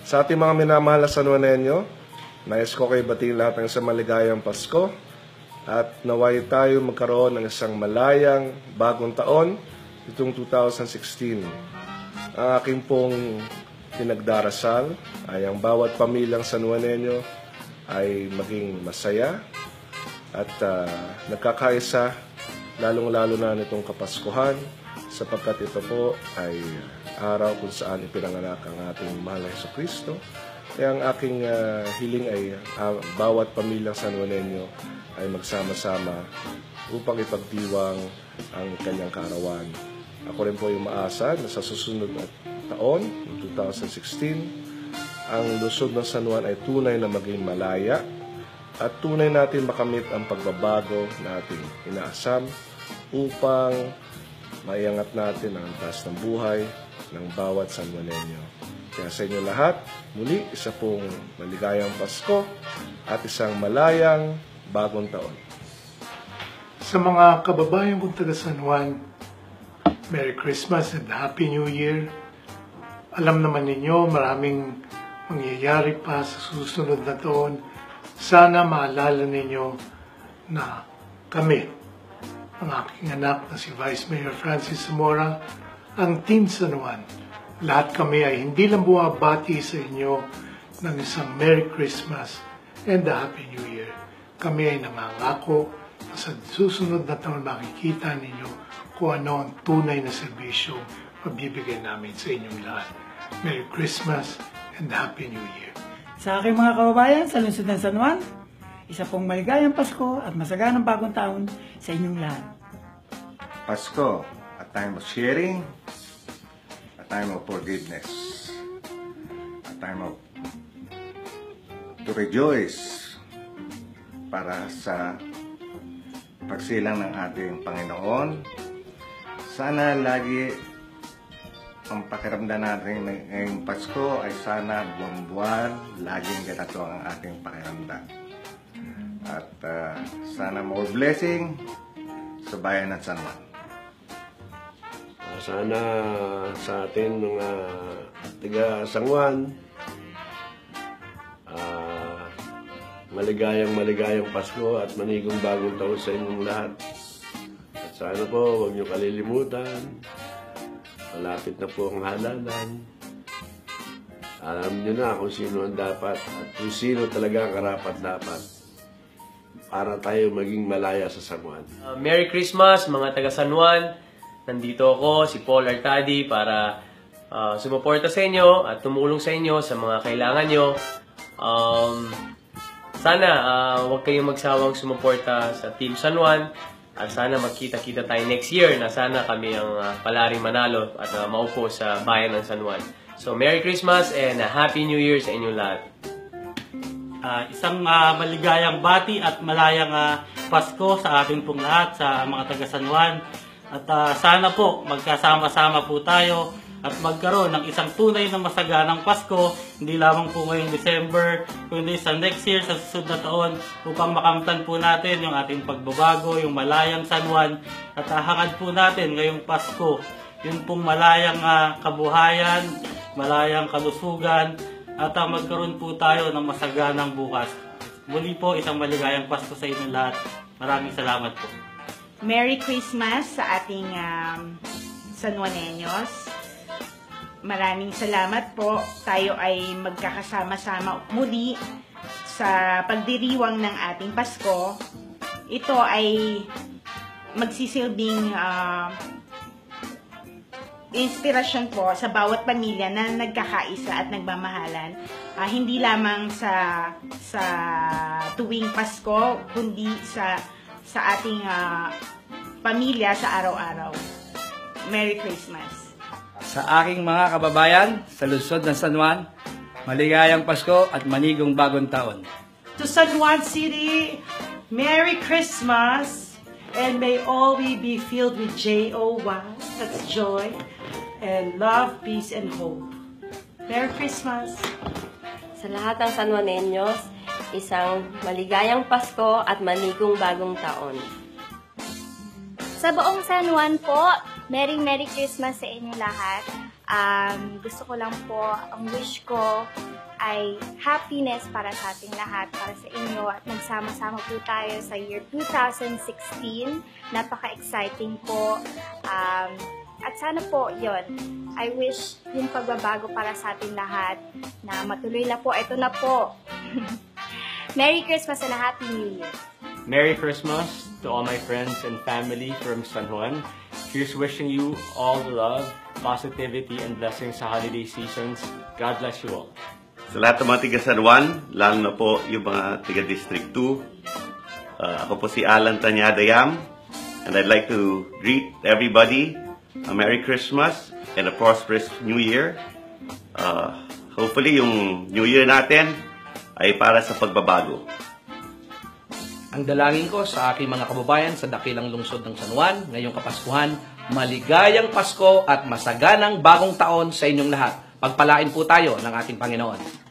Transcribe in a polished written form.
Sa ating mga minamahal na San Juanenyo, nais ko kayo batiin lahat ng isang maligayang Pasko at naway tayo magkaroon ng isang malayang bagong taon itong 2016. Ang aking pong pinagdarasal ay ang bawat pamilyang San Juanenyo ay maging masaya at nagkakaisa lalong-lalo na nitong Kapaskuhan sapagkat ito po ay araw kung saan ipinanganak ang ating mahal na Jesucristo. Kaya ang aking hiling ay bawat pamilyang San Juanenyo ay magsama-sama upang ipagdiwang ang kanyang kaarawan. Ako rin po yung maasa na sa susunod na taon, 2016, ang lungsod ng San Juan ay tunay na maging malaya at tunay natin makamit ang pagbabago na ating inaasam upang maiangat natin ang taas ng buhay ng bawat San Juanenyo. Kaya sa inyo lahat, muli isa pong maligayang Pasko at isang malayang bagong taon. Sa mga kababayan kong taga San Juan, Merry Christmas and Happy New Year. Alam naman ninyo, maraming mangyayari pa sa susunod na taon. Sana maalala ninyo na kami, ang aking anak na si Vice Mayor Francis Zamora, ang Team San Juan. Lahat kami ay hindi lang bumabati sa inyo ng isang Merry Christmas and a Happy New Year. Kami ay nangangako na sa susunod na taon makikita ninyo kung ano ang tunay na serbisyo mabibigay namin sa inyong lahat. Merry Christmas and Happy New Year. Sa aking mga kababayan sa lungsod ng San Juan, isa pong maligayang Pasko at masaganang bagong taon sa inyong lahat. Pasko, a time of sharing, a time of forgiveness, a time of to rejoice para sa pagsilang ng ating Panginoon. Sana lagi ang pakiramdam natin ngayong Pasko ay sana buwan-buwan, laging ganito ang ating pakiramdam. At sana more blessing sa bayan ng San Juan. Sana sa atin mga taga San Juan, maligayang Pasko at manigong bagong taon sa inyong lahat. At sana po, huwag niyo kalilimutan, malapit na po ang halalan. Alam niyo na kung sino ang dapat at kung sino talaga ang karapat-dapat para tayo maging malaya sa San Juan. Merry Christmas mga taga San Juan. Nandito ako, si Paul Artadi, para sumuporta sa inyo at tumulong sa inyo sa mga kailangan nyo. Sana huwag kayong magsawang sumuporta sa Team San Juan at sana magkita-kita tayo next year na sana kami ang palaring manalo at maupo sa bayan ng San Juan. So Merry Christmas and Happy New Year sa inyong lahat. Isang maligayang bati at malayang Pasko sa ating pong lahat, sa mga taga San Juan. At sana po magkasama-sama po tayo at magkaroon ng isang tunay na masaganang Pasko, hindi lamang po ngayong December, kundi sa next year, sa susunod na taon, upang makamtan po natin yung ating pagbabago, yung malayang San Juan, at hangad po natin ngayong Pasko, yung pong malayang kabuhayan, malayang kalusugan, at magkaroon po tayo ng masaganang bukas. Muli po, isang maligayang Pasko sa inyo lahat. Maraming salamat po. Merry Christmas sa ating San Juaneños. Maraming salamat po. Tayo ay magkakasama-sama muli sa pagdiriwang ng ating Pasko. Ito ay magsisilbing inspirasyon po sa bawat pamilya na nagkakaisa at nagmamahalan. Hindi lamang sa tuwing Pasko, kundi sa ating pamilya sa araw-araw. Merry Christmas. Sa aking mga kababayan sa lungsod ng San Juan, maligayang Pasko at manigong bagong taon. To San Juan City, Merry Christmas, and may all we be filled with J-O-Y, that's joy, and love, peace, and hope. Merry Christmas. Sa lahat ng San Juaneños, isang maligayang Pasko at manigong bagong taon. Sa buong San Juan po, Merry Christmas sa inyo lahat. Gusto ko lang po, ang wish ko, ay happiness para sa ating lahat, para sa inyo, at nagsama-sama po tayo sa year 2016. Napaka-exciting po. At sana po, yon. I wish yung pagbabago para sa ating lahat na matuloy na po. Ito na po. Merry Christmas and a Happy New Year. Merry Christmas to all my friends and family from San Juan. Here's wishing you all the love, positivity, and blessings sa holiday seasons. God bless you all. Sa lahat ng mga tiga San Juan, lalo na po yung mga tiga District 2. Ako po si Alan Tanyadayam, and I'd like to greet everybody a Merry Christmas and a prosperous New Year. Hopefully yung New Year natin ay para sa pagbabago. Ang dalangin ko sa aking mga kababayan sa dakilang lungsod ng San Juan, ngayong Kapaskuhan, maligayang Pasko at masaganang bagong taon sa inyong lahat. Pagpalain po tayo ng ating Panginoon.